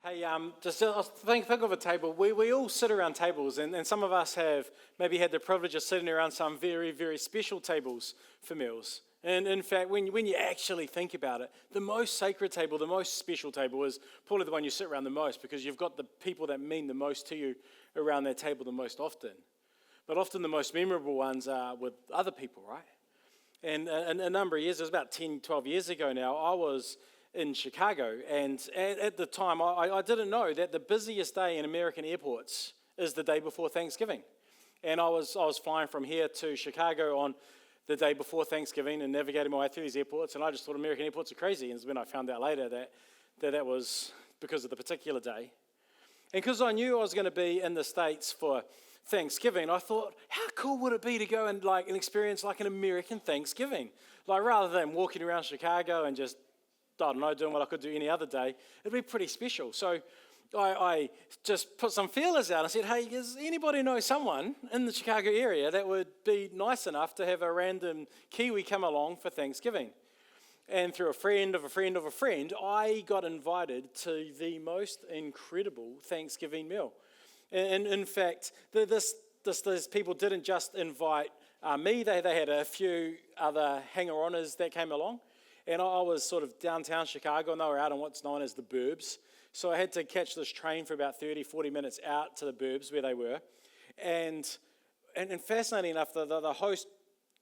Hey, think of a table. We all sit around tables, and some of us have maybe had the privilege of sitting around some very, very special tables for meals. And in fact, when you actually think about it, the most sacred table, the most special table is probably the one you sit around the most because you've got the people that mean the most to you around that table the most often. But often the most memorable ones are with other people, right? And a number of years, it was about 10, 12 years ago now, I was in Chicago, and at the time, I didn't know that the busiest day in American airports is the day before Thanksgiving. And I was flying from here to Chicago on the day before Thanksgiving and navigating my way through these airports, and I just thought American airports are crazy. And when I found out later that was because of the particular day. And because I knew I was going to be in the States for Thanksgiving, I thought, how cool would it be to go and experience like an American Thanksgiving? Like rather than walking around Chicago and just, I don't know, doing what I could do any other day, it'd be pretty special. So I just put some feelers out and said, hey, does anybody know someone in the Chicago area that would be nice enough to have a random Kiwi come along for Thanksgiving? And through a friend of a friend of a friend, I got invited to the most incredible Thanksgiving meal. And in fact, these people didn't just invite me, they had a few other hanger-oners that came along. And I was sort of downtown Chicago, and they were out on what's known as the burbs. So I had to catch this train for about 30, 40 minutes out to the burbs where they were. And fascinating enough, the host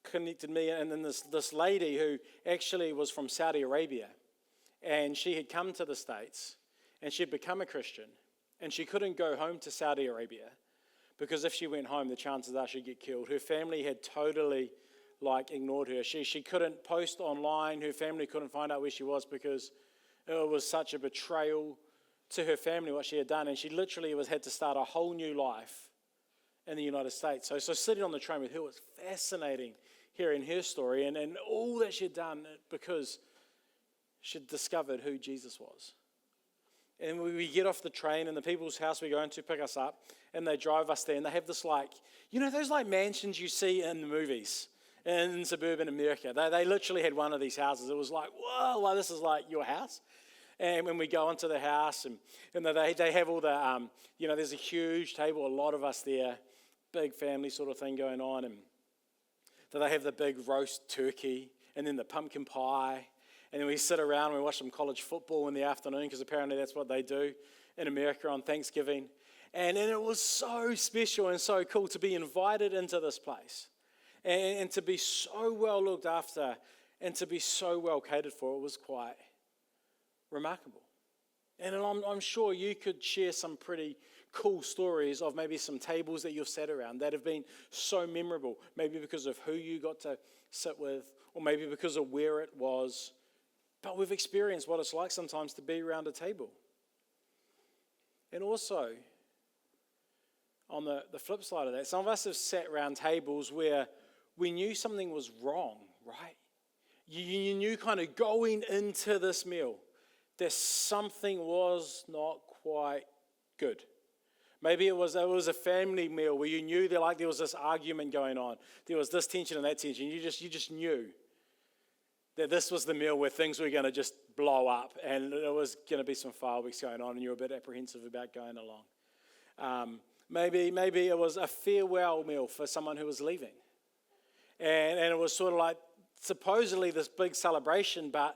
connected me and then this lady who actually was from Saudi Arabia. And she had come to the States, and she'd become a Christian. And she couldn't go home to Saudi Arabia because if she went home, the chances are she'd get killed. Her family had totally ignored her. She couldn't post online. Her family couldn't find out where she was because it was such a betrayal to her family what she had done. And she literally had to start a whole new life in the United States. So sitting on the train with her was fascinating hearing her story and all that she'd done because she'd discovered who Jesus was. And we get off the train, and the people's house we're going to pick us up, and they drive us there, and they have this those mansions you see in the movies in suburban America. They literally had one of these houses. It was like, whoa, this is like your house. And when we go into the house, and they have all the, there's a huge table, a lot of us there, big family sort of thing going on, and they have the big roast turkey, and then the pumpkin pie. And then we sit around and we watch some college football in the afternoon because apparently that's what they do in America on Thanksgiving. And it was so special and so cool to be invited into this place and to be so well looked after and to be so well catered for. It was quite remarkable. And I'm sure you could share some pretty cool stories of maybe some tables that you've sat around that have been so memorable, maybe because of who you got to sit with or maybe because of where it was. But we've experienced what it's like sometimes to be around a table. And also, on the flip side of that, some of us have sat around tables where we knew something was wrong, right? You knew kind of going into this meal that something was not quite good. Maybe it was a family meal where you knew there was this argument going on. There was this tension and that tension. You just knew that this was the meal where things were going to just blow up and there was going to be some fireworks going on and you were a bit apprehensive about going along. Maybe it was a farewell meal for someone who was leaving. And it was sort of supposedly this big celebration, but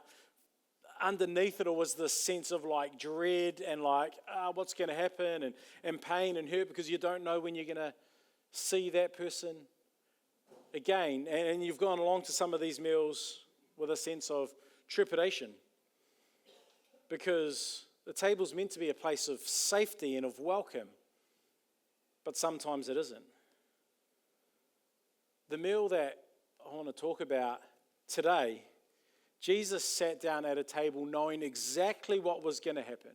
underneath it all was this sense of dread and what's going to happen and pain and hurt because you don't know when you're going to see that person again. And you've gone along to some of these meals with a sense of trepidation because the table's meant to be a place of safety and of welcome, but sometimes it isn't. The meal that I want to talk about today, Jesus sat down at a table knowing exactly what was going to happen,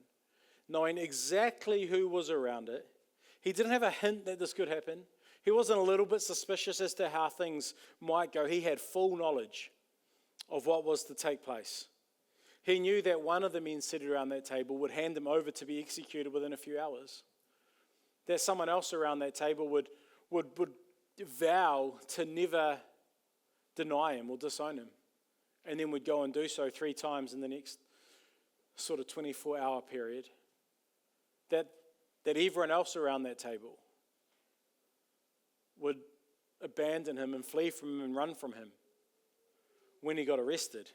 knowing exactly who was around it. He didn't have a hint that this could happen. He wasn't a little bit suspicious as to how things might go. He had full knowledge of what was to take place. He knew that one of the men seated around that table would hand him over to be executed within a few hours. That someone else around that table would vow to never deny him or disown him, and then would go and do so 3 times in the next sort of 24-hour period. that everyone else around that table would abandon him and flee from him and run from him when he got arrested.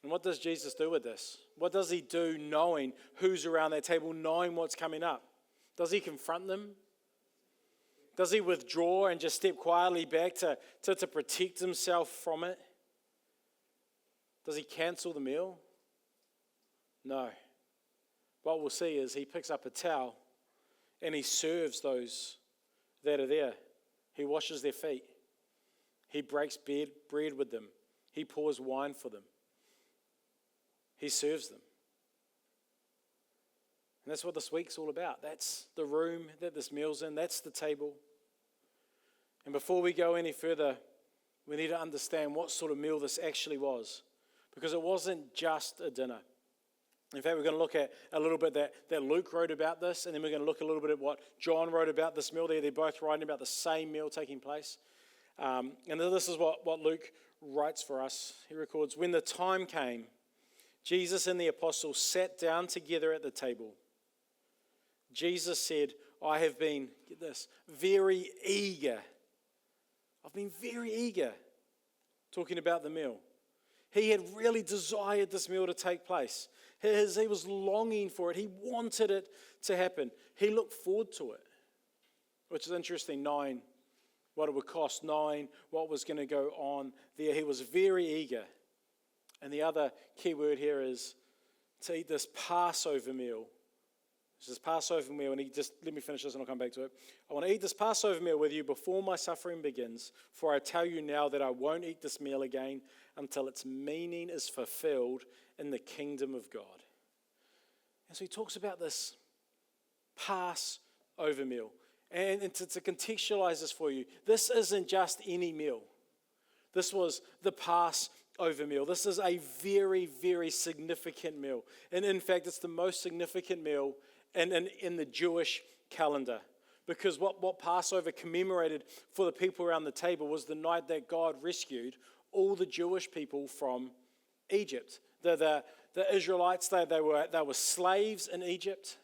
And what does Jesus do with this? What does he do knowing who's around that table, knowing what's coming up? Does he confront them? Does he withdraw and just step quietly back to protect himself from it? Does he cancel the meal? No. What we'll see is he picks up a towel and he serves those that are there. He washes their feet. He breaks bread with them. He pours wine for them. He serves them. And that's what this week's all about. That's the room that this meal's in. That's the table. And before we go any further, we need to understand what sort of meal this actually was. Because it wasn't just a dinner. In fact, we're going to look at a little bit that Luke wrote about this, and then we're going to look a little bit at what John wrote about this meal. They're both writing about the same meal taking place. And this is what Luke writes for us. He records, when the time came, Jesus and the apostles sat down together at the table. Jesus said, I have been, get this, very eager. I've been very eager, talking about the meal. He had really desired this meal to take place. He was longing for it. He wanted it to happen. He looked forward to it, which is interesting, knowing what it would cost, knowing what was going to go on there. He was very eager. And the other key word here is to eat this Passover meal. This Passover meal, and let me finish this and I'll come back to it. I want to eat this Passover meal with you before my suffering begins, for I tell you now that I won't eat this meal again until its meaning is fulfilled in the kingdom of God. And so he talks about this Passover meal. And to contextualize this for you, this isn't just any meal. This was the Passover meal. This is a very, very significant meal. And in fact, it's the most significant meal in the Jewish calendar. Because what Passover commemorated for the people around the table was the night that God rescued all the Jewish people from Egypt. The Israelites, they were slaves in Egypt.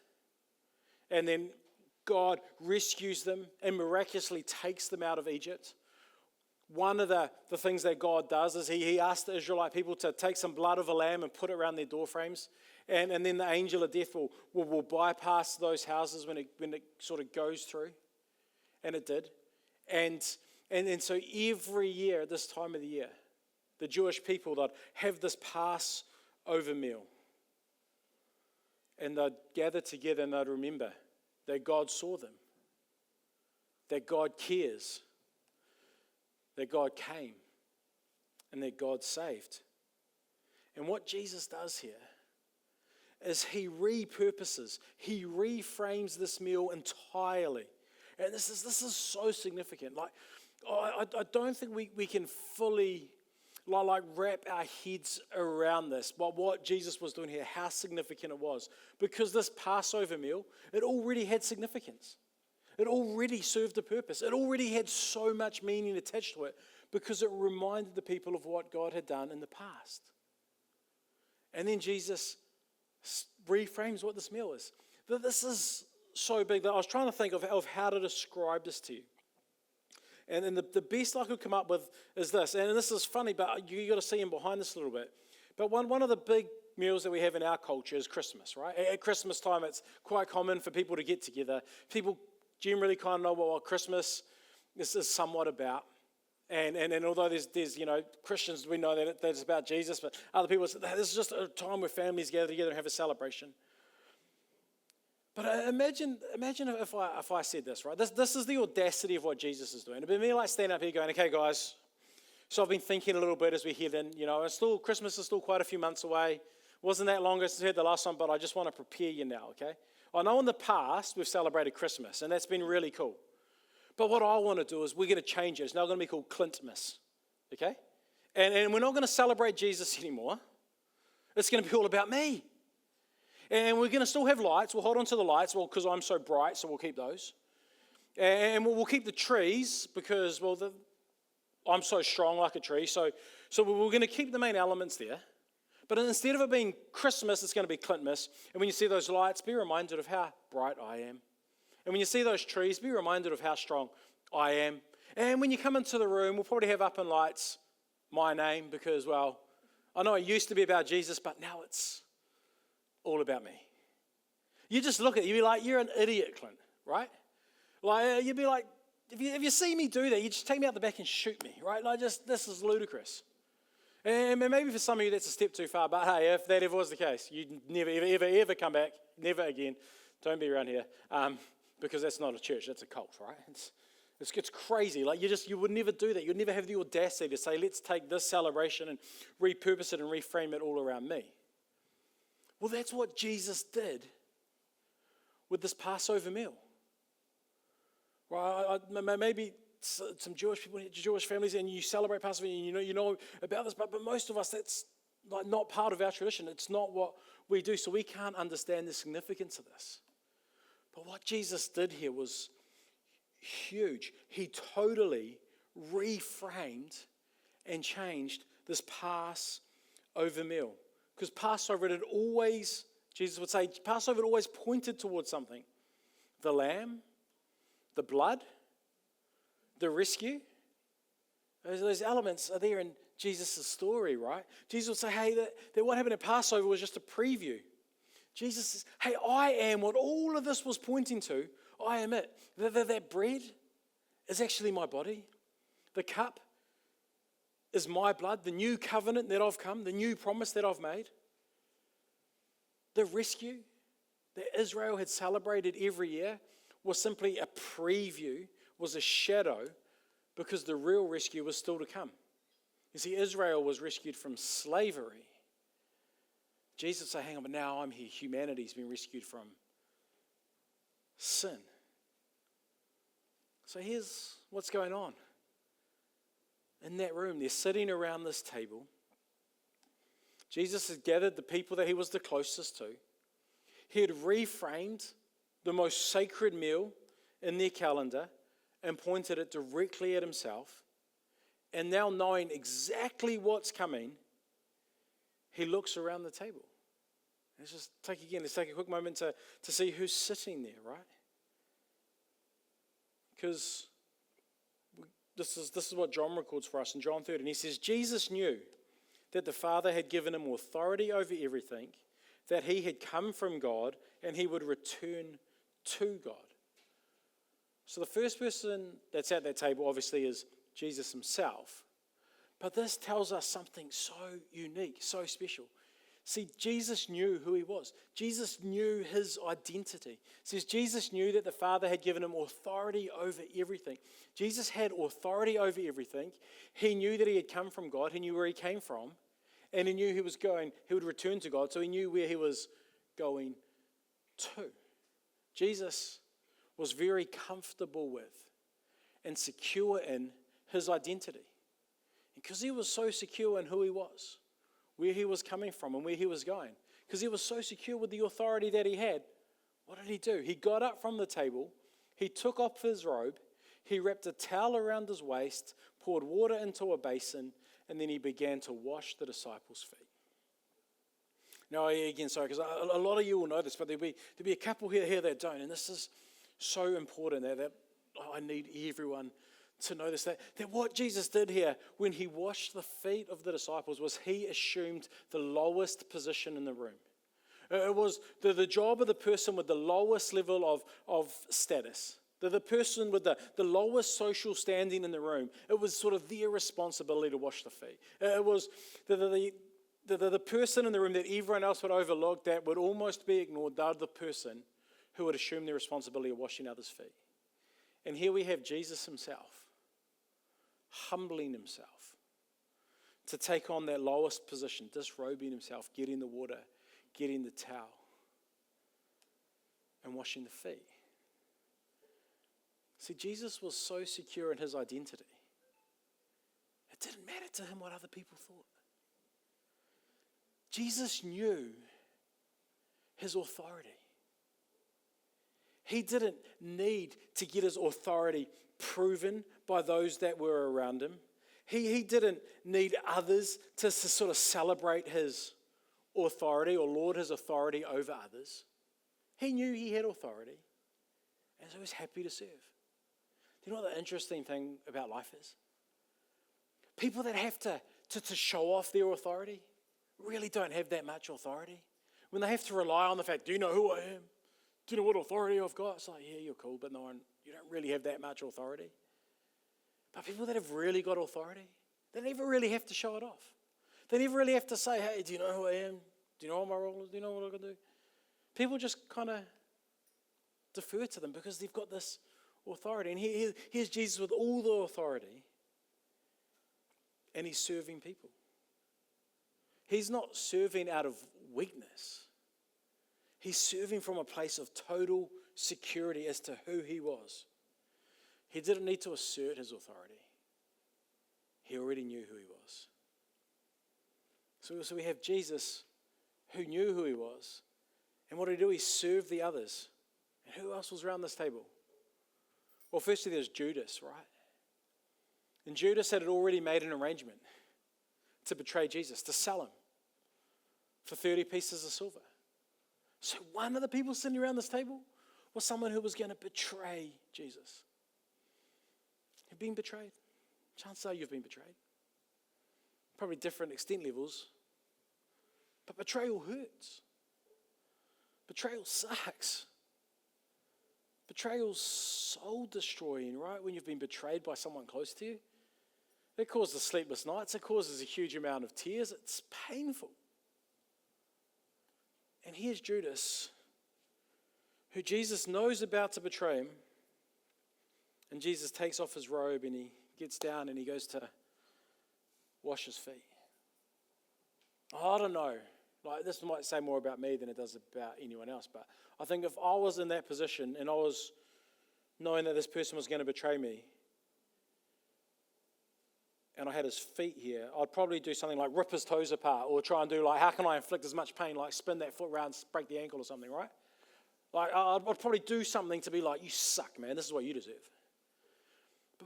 And then God rescues them and miraculously takes them out of Egypt. One of the things that God does is he asked the Israelite people to take some blood of a lamb and put it around their doorframes. And then the angel of death will bypass those houses when it sort of goes through. And it did. And so every year at this time of the year, the Jewish people, they'd have this Passover meal. And they'd gather together and they'd remember that God saw them, that God cares, that God came, and that God saved. And what Jesus does here is he repurposes, he reframes this meal entirely. And this is so significant. I don't think we can fully wrap our heads around this, what Jesus was doing here, how significant it was. Because this Passover meal, it already had significance. It already served a purpose. It already had so much meaning attached to it because it reminded the people of what God had done in the past. And then Jesus reframes what this meal is. This is so big that I was trying to think of how to describe this to you. And then the best I could come up with is this. And this is funny, but you got to see him behind this a little bit. But one of the big meals that we have in our culture is Christmas, right? At Christmas time, it's quite common for people to get together. People generally kind of know what Christmas is somewhat about. And although there's Christians, we know that it's about Jesus, but other people say this is just a time where families gather together and have a celebration. But imagine if I said this, right? This is the audacity of what Jesus is doing. It'd be me standing up here going, okay, guys, so I've been thinking a little bit as we head in. Christmas is still quite a few months away. Wasn't that long since we had the last one, but I just want to prepare you now, okay? I know in the past we've celebrated Christmas, and that's been really cool. But what I want to do is we're going to change it. It's now going to be called Clintmas, okay? And we're not going to celebrate Jesus anymore. It's going to be all about me. And we're going to still have lights. We'll hold on to the lights, because I'm so bright, so we'll keep those. And we'll keep the trees because, I'm so strong like a tree. So we're going to keep the main elements there. But instead of it being Christmas, it's going to be Clintmas. And when you see those lights, be reminded of how bright I am. And when you see those trees, be reminded of how strong I am. And when you come into the room, we'll probably have up in lights my name because, well, I know it used to be about Jesus, but now it's all about me. You just look at it, you'd be like, you're an idiot, Clint, right? Like, you'd be like, if you see me do that, you just take me out the back and shoot me, right? Like, this is ludicrous. And maybe for some of you that's a step too far, but hey, if that ever was the case, you'd never, ever come back, never again. Don't be around here, because that's not a church, that's a cult, right? It's crazy. Like, you would never do that. You'd never have the audacity to say, let's take this celebration and repurpose it and reframe it all around me. Well, that's what Jesus did with this Passover meal. Right? Maybe some Jewish people, Jewish families, and you celebrate Passover, and you know about this, but most of us, that's like not part of our tradition. It's not what we do, so we can't understand the significance of this. But what Jesus did here was huge. He totally reframed and changed this Passover meal. Because Passover had always, Jesus would say, Passover had always pointed towards something. The lamb, the blood, the rescue. Those elements are there in Jesus' story, right? Jesus would say, hey, that what happened at Passover was just a preview. Jesus says, hey, I am what all of this was pointing to. I am it. That bread is actually my body. The cup is my blood, the new covenant that I've come, the new promise that I've made. The rescue that Israel had celebrated every year was simply a preview, was a shadow, because the real rescue was still to come. You see, Israel was rescued from slavery. Jesus said, hang on, but now I'm here. Humanity's been rescued from sin. So here's what's going on. In that room, they're sitting around this table. Jesus had gathered the people that he was the closest to. He had reframed the most sacred meal in their calendar and pointed it directly at himself. And now knowing exactly what's coming, he looks around the table. Let's take a quick moment to see who's sitting there, right? Because this is what John records for us in John 13. He says, Jesus knew that the Father had given him authority over everything, that he had come from God and he would return to God. So the first person that's at that table obviously is Jesus himself. But this tells us something so unique, so special. See, Jesus knew who he was. Jesus knew his identity. It says Jesus knew that the Father had given him authority over everything. Jesus had authority over everything. He knew that he had come from God. He knew where he came from. And he knew he would return to God. So he knew where he was going to. Jesus was very comfortable with and secure in his identity. Because he was so secure in who he was, where he was coming from and where he was going. Because he was so secure with the authority that he had, what did he do? He got up from the table, he took off his robe, he wrapped a towel around his waist, poured water into a basin, and then he began to wash the disciples' feet. Now, again, sorry, because a lot of you will know this, but there'll be a couple here that don't, and this is so important that I need everyone to know this, that what Jesus did here when he washed the feet of the disciples was he assumed the lowest position in the room. It was the job of the person with the lowest level of status, the person with the lowest social standing in the room. It was sort of their responsibility to wash the feet. It was the person in the room that everyone else would overlook, that would almost be ignored, the other person who would assume the responsibility of washing others' feet. And here we have Jesus himself, humbling himself to take on that lowest position, disrobing himself, getting the water, getting the towel, and washing the feet. See, Jesus was so secure in his identity, it didn't matter to him what other people thought. Jesus knew his authority. He didn't need to get his authority proven by those that were around him. He didn't need others to sort of celebrate his authority or lord his authority over others. He knew he had authority, and so he was happy to serve. Do you know what the interesting thing about life is? People that have to show off their authority really don't have that much authority. When they have to rely on the fact, do you know who I am? Do you know what authority I've got? It's like, yeah, you're cool, but you don't really have that much authority. But people that have really got authority, they never really have to show it off. They never really have to say, hey, do you know who I am? Do you know what my role is? Do you know what I can do? People just kind of defer to them because they've got this authority. And here's Jesus with all the authority, and he's serving people. He's not serving out of weakness. He's serving from a place of total security as to who he was. He didn't need to assert his authority. He already knew who he was. So we have Jesus who knew who he was. And what did he do? He served the others. And who else was around this table? Well, firstly, there's Judas, right? And Judas had already made an arrangement to betray Jesus, to sell him for 30 pieces of silver. So one of the people sitting around this table was someone who was going to betray Jesus. You've been betrayed. Chances are you've been betrayed. Probably different extent levels. But betrayal hurts. Betrayal sucks. Betrayal's soul destroying, right? When you've been betrayed by someone close to you. It causes sleepless nights. It causes a huge amount of tears. It's painful. And here's Judas, who Jesus knows about to betray him. And Jesus takes off his robe and he gets down and he goes to wash his feet. I don't know. Like, this might say more about me than it does about anyone else. But I think if I was in that position and I was knowing that this person was going to betray me, and I had his feet here, I'd probably do something like rip his toes apart or try and do like, how can I inflict as much pain, like spin that foot around, break the ankle or something, right? Like, I'd probably do something to be like, you suck, man, this is what you deserve.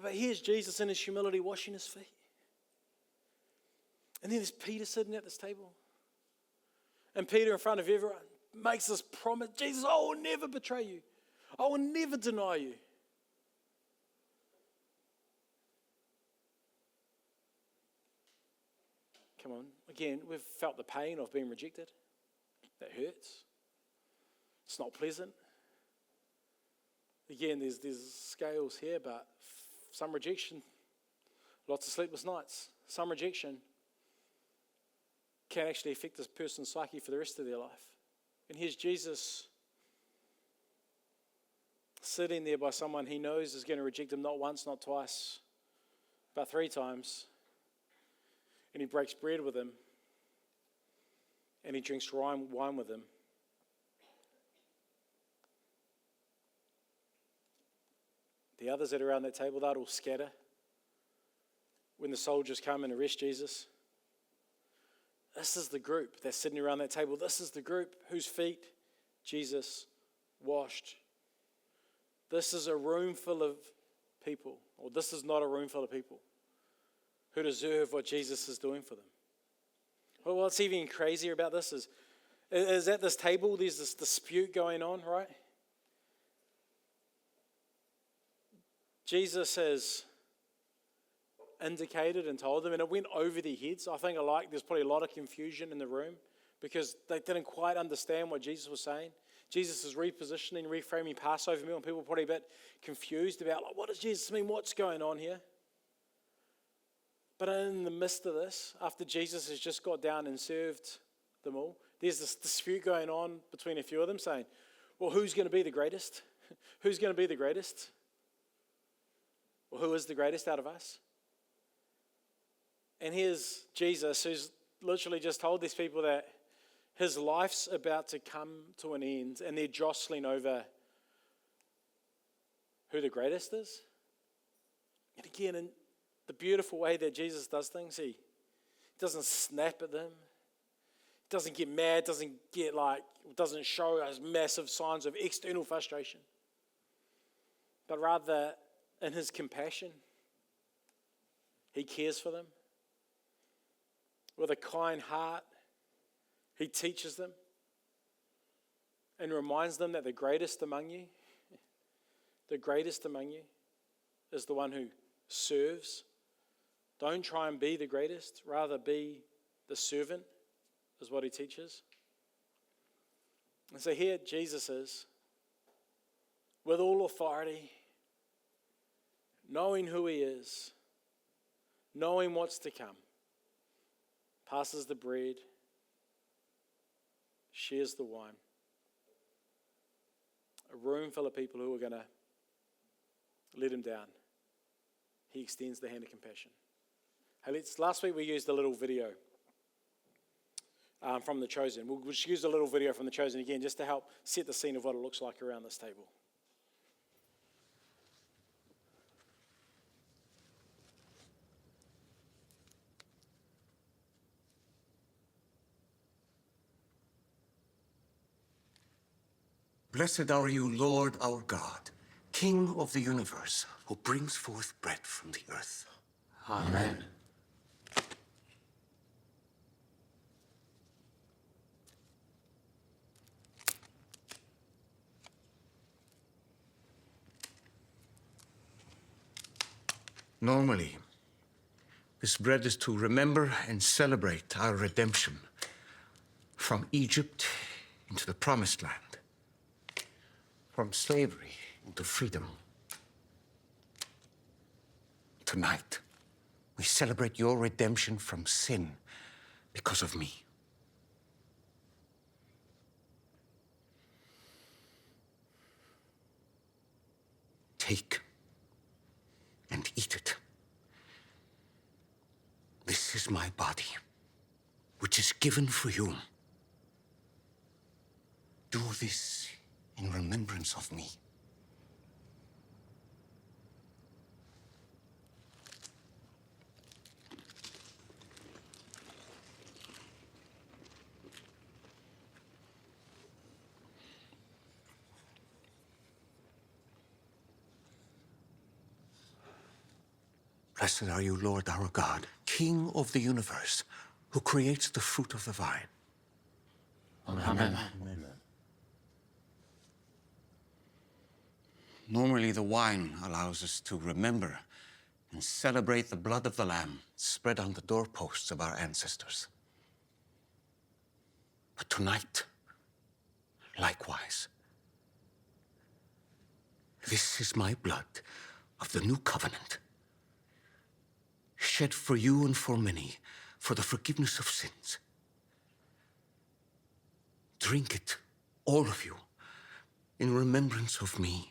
But here's Jesus in his humility washing his feet. And then there's Peter sitting at this table. And Peter, in front of everyone, makes this promise, Jesus, I will never betray you. I will never deny you. Come on, again, we've felt the pain of being rejected. That hurts. It's not pleasant. Again, there's scales here, but some rejection, lots of sleepless nights, some rejection can actually affect this person's psyche for the rest of their life. And here's Jesus sitting there by someone he knows is going to reject him not once, not twice, but 3 times. And he breaks bread with him. And he drinks wine with him. The others that are around that table, they'd all scatter when the soldiers come and arrest Jesus. This is the group that's sitting around that table. This is the group whose feet Jesus washed. This is a room full of people, or this is not a room full of people who deserve what Jesus is doing for them. Well, what's even crazier about this is at this table, there's this dispute going on, right? Jesus has indicated and told them, and it went over their heads. I think there's probably a lot of confusion in the room because they didn't quite understand what Jesus was saying. Jesus is repositioning, reframing Passover meal, and people are probably a bit confused about, like, what does Jesus mean? What's going on here? But in the midst of this, after Jesus has just got down and served them all, there's this dispute going on between a few of them saying, well, who's going to be the greatest? Who's going to be the greatest? Well, who is the greatest out of us? And here's Jesus, who's literally just told these people that his life's about to come to an end, and they're jostling over who the greatest is. And again, in the beautiful way that Jesus does things, he doesn't snap at them, doesn't get mad, doesn't show us massive signs of external frustration, but rather in his compassion, he cares for them with a kind heart. He teaches them and reminds them that the greatest among you is the one who serves. Don't try and be the greatest, rather be the servant, is what he teaches. And so here Jesus is, with all authority, knowing who he is, knowing what's to come, passes the bread, shares the wine. A room full of people who are going to let him down. He extends the hand of compassion. Hey, last week we used a little video from The Chosen. We'll just use a little video from The Chosen again just to help set the scene of what it looks like around this table. Blessed are you, Lord our God, King of the universe, who brings forth bread from the earth. Amen. Normally, this bread is to remember and celebrate our redemption from Egypt into the Promised Land, from slavery into freedom. Tonight, we celebrate your redemption from sin because of me. Take and eat it. This is my body, which is given for you. Do this in remembrance of me. Blessed are you, Lord our God, King of the universe, who creates the fruit of the vine. Amen. Normally, the wine allows us to remember and celebrate the blood of the Lamb spread on the doorposts of our ancestors. But tonight, likewise, this is my blood of the new covenant, shed for you and for many, for the forgiveness of sins. Drink it, all of you, in remembrance of me.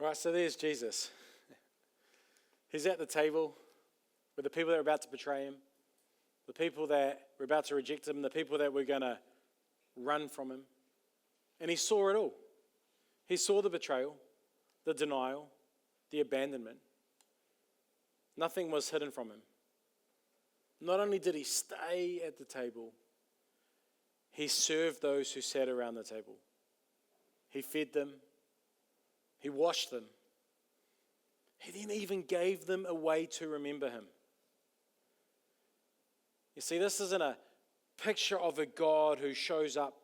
Right, so there's Jesus. He's at the table with the people that are about to betray him, the people that were about to reject him, the people that were going to run from him. And he saw it all. He saw the betrayal, the denial, the abandonment. Nothing was hidden from him. Not only did he stay at the table, he served those who sat around the table. He fed them. He washed them. He then even gave them a way to remember him. You see, this isn't a picture of a God who shows up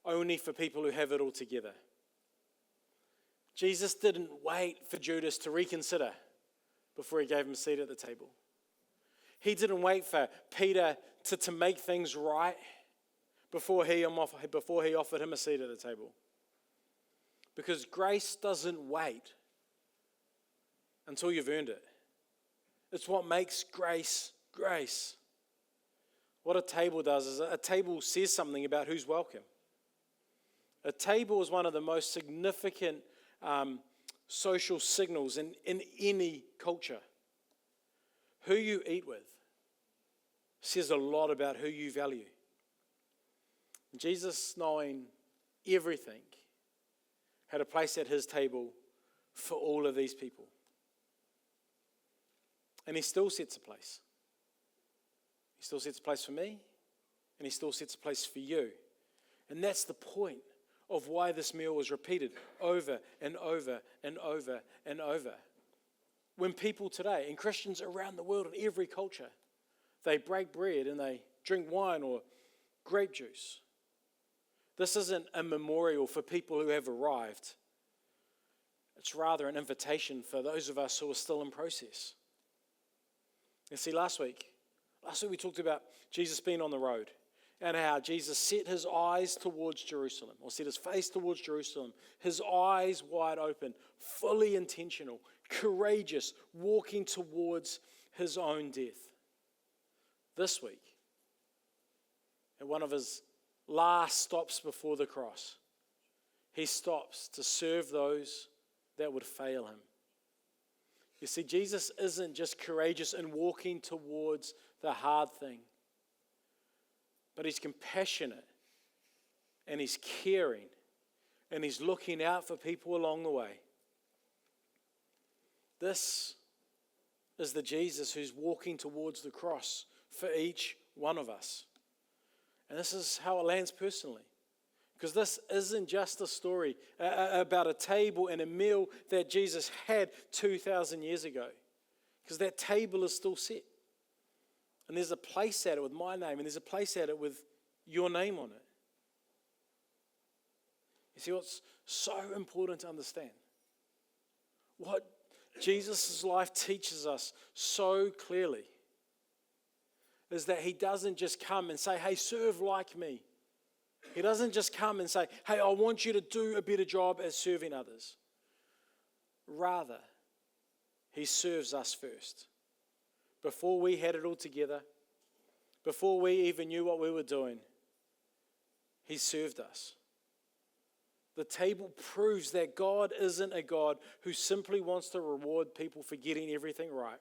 only for people who have it all together. Jesus didn't wait for Judas to reconsider before he gave him a seat at the table. He didn't wait for Peter to make things right before he offered him a seat at the table. Because grace doesn't wait until you've earned it. It's what makes grace grace. What a table does is a table says something about who's welcome. A table is one of the most significant social signals in any culture. Who you eat with says a lot about who you value. Jesus, knowing everything, had a place at his table for all of these people. And he still sets a place. He still sets a place for me, and he still sets a place for you. And that's the point of why this meal was repeated over and over and over and over. When people today, and Christians around the world in every culture, they break bread and they drink wine or grape juice. This isn't a memorial for people who have arrived. It's rather an invitation for those of us who are still in process. You see, last week we talked about Jesus being on the road and how Jesus set his eyes towards Jerusalem, or set his face towards Jerusalem, his eyes wide open, fully intentional, courageous, walking towards his own death. This week, at one of his last stops before the cross, he stops to serve those that would fail him. You see, Jesus isn't just courageous in walking towards the hard thing, but he's compassionate and he's caring and he's looking out for people along the way. This is the Jesus who's walking towards the cross for each one of us. And this is how it lands personally. Because this isn't just a story about a table and a meal that Jesus had 2,000 years ago. Because that table is still set. And there's a place at it with my name, and there's a place at it with your name on it. You see, what's so important to understand? What Jesus' life teaches us so clearly is that he doesn't just come and say, hey, serve like me. He doesn't just come and say, hey, I want you to do a better job at serving others. Rather, he serves us first. Before we had it all together, before we even knew what we were doing, he served us. The table proves that God isn't a God who simply wants to reward people for getting everything right.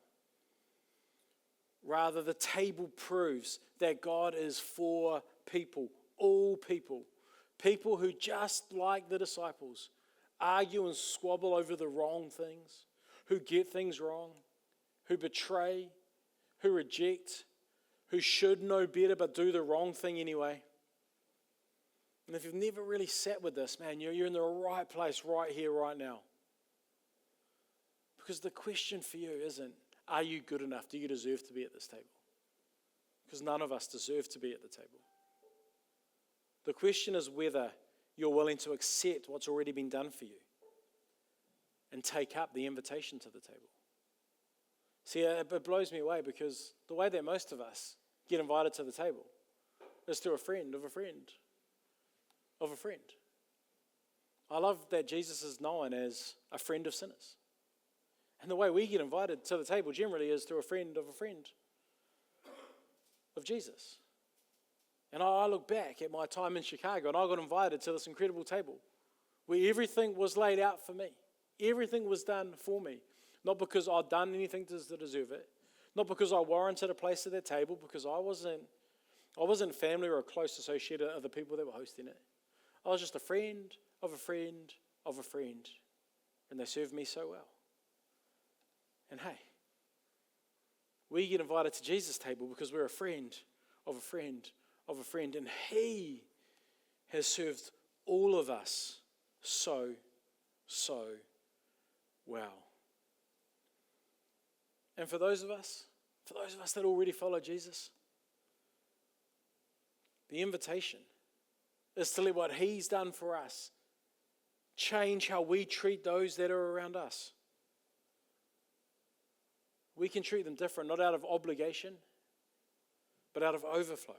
Rather, the table proves that God is for people, all people. People who, just like the disciples, argue and squabble over the wrong things, who get things wrong, who betray, who reject, who should know better but do the wrong thing anyway. And if you've never really sat with this, man, you're in the right place right here, right now. Because the question for you isn't, are you good enough? Do you deserve to be at this table? Because none of us deserve to be at the table. The question is whether you're willing to accept what's already been done for you and take up the invitation to the table. See, it blows me away because the way that most of us get invited to the table is through a friend of a friend of a friend. I love that Jesus is known as a friend of sinners. And the way we get invited to the table generally is through a friend of Jesus. And I look back at my time in Chicago and I got invited to this incredible table where everything was laid out for me. Everything was done for me. Not because I'd done anything to deserve it. Not because I warranted a place at that table, because I wasn't family or a close associate of the people that were hosting it. I was just a friend of a friend of a friend. And they served me so well. And hey, we get invited to Jesus' table because we're a friend of a friend of a friend. And he has served all of us so well. And for those of us that already follow Jesus, the invitation is to let what he's done for us change how we treat those that are around us. We can treat them different, not out of obligation, but out of overflow.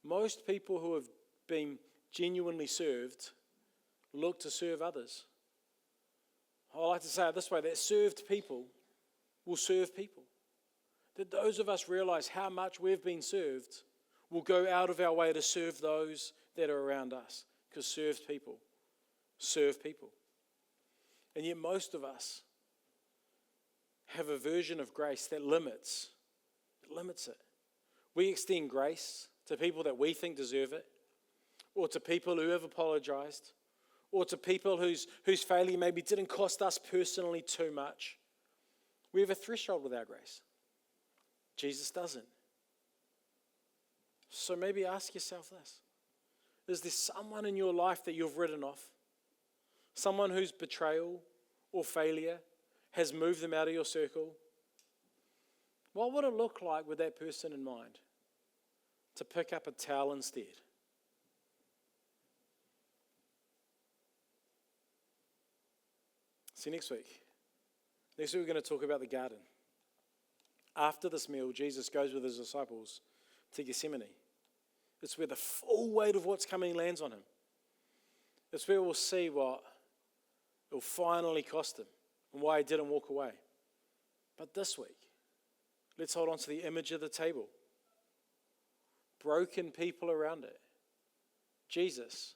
Most people who have been genuinely served look to serve others. I like to say it this way, that served people will serve people. That those of us realize how much we've been served will go out of our way to serve those that are around us. Because served people serve people. And yet most of us have a version of grace that limits it. We extend grace to people that we think deserve it, or to people who have apologized, or to people whose failure maybe didn't cost us personally too much, We have a threshold with our grace. Jesus doesn't. So maybe ask yourself this. Is there someone in your life that you've written off? Someone whose betrayal or failure has moved them out of your circle? What would it look like with that person in mind to pick up a towel instead? See you next week. Next week we're going to talk about the garden. After this meal, Jesus goes with his disciples to Gethsemane. It's where the full weight of what's coming lands on him. It's where we'll see what it will finally cost him and why he didn't walk away. But this week, let's hold on to the image of the table. Broken people around it. Jesus,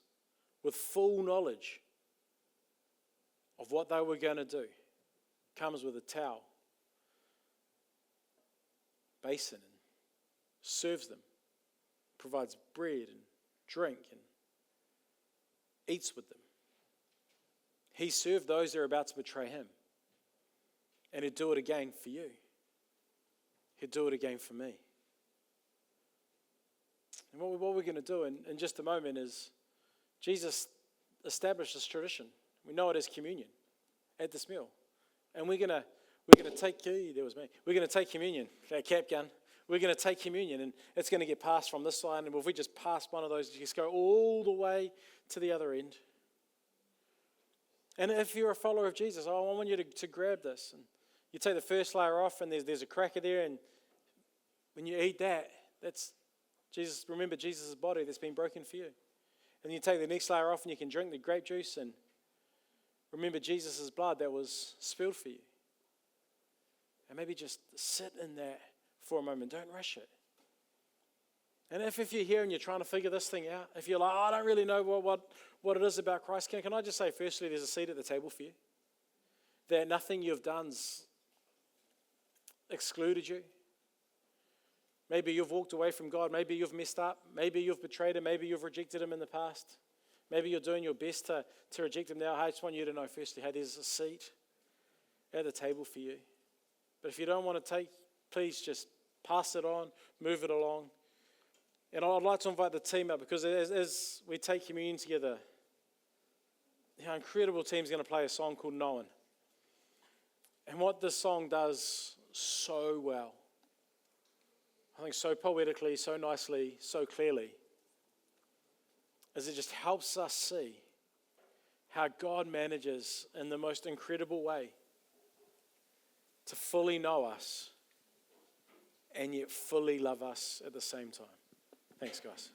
with full knowledge of what they were going to do, comes with a towel, basin, and serves them, provides bread and drink and eats with them. He served those that are about to betray him. And he'd do it again for you. He'd do it again for me. And what we're going to do in just a moment is Jesus established this tradition. We know it as communion at this meal. And we're going to take, there was me. We're going to take communion, okay, cap gun. We're going to take communion, and it's going to get passed from this side. And if we just pass one of those, you just go all the way to the other end. And if you're a follower of Jesus, I want you to grab this. And you take the first layer off, and there's a cracker there. And when you eat that, that's Jesus. Remember Jesus' body that's been broken for you. And you take the next layer off, and you can drink the grape juice. And remember Jesus' blood that was spilled for you. And maybe just sit in that for a moment. Don't rush it. And if you're here and you're trying to figure this thing out, if you're like, I don't really know what it is about Christ, can I just say, firstly, there's a seat at the table for you. That nothing you've done's excluded you. Maybe you've walked away from God. Maybe you've messed up. Maybe you've betrayed him. Maybe you've rejected him in the past. Maybe you're doing your best to reject him now. I just want you to know, firstly, hey, there's a seat at the table for you. But if you don't want to take, please just pass it on, move it along. And I'd like to invite the team up, because as we take communion together, our incredible team's going to play a song called Known. And what this song does so well, I think so poetically, so nicely, so clearly, is it just helps us see how God manages in the most incredible way to fully know us and yet fully love us at the same time. Thanks, guys.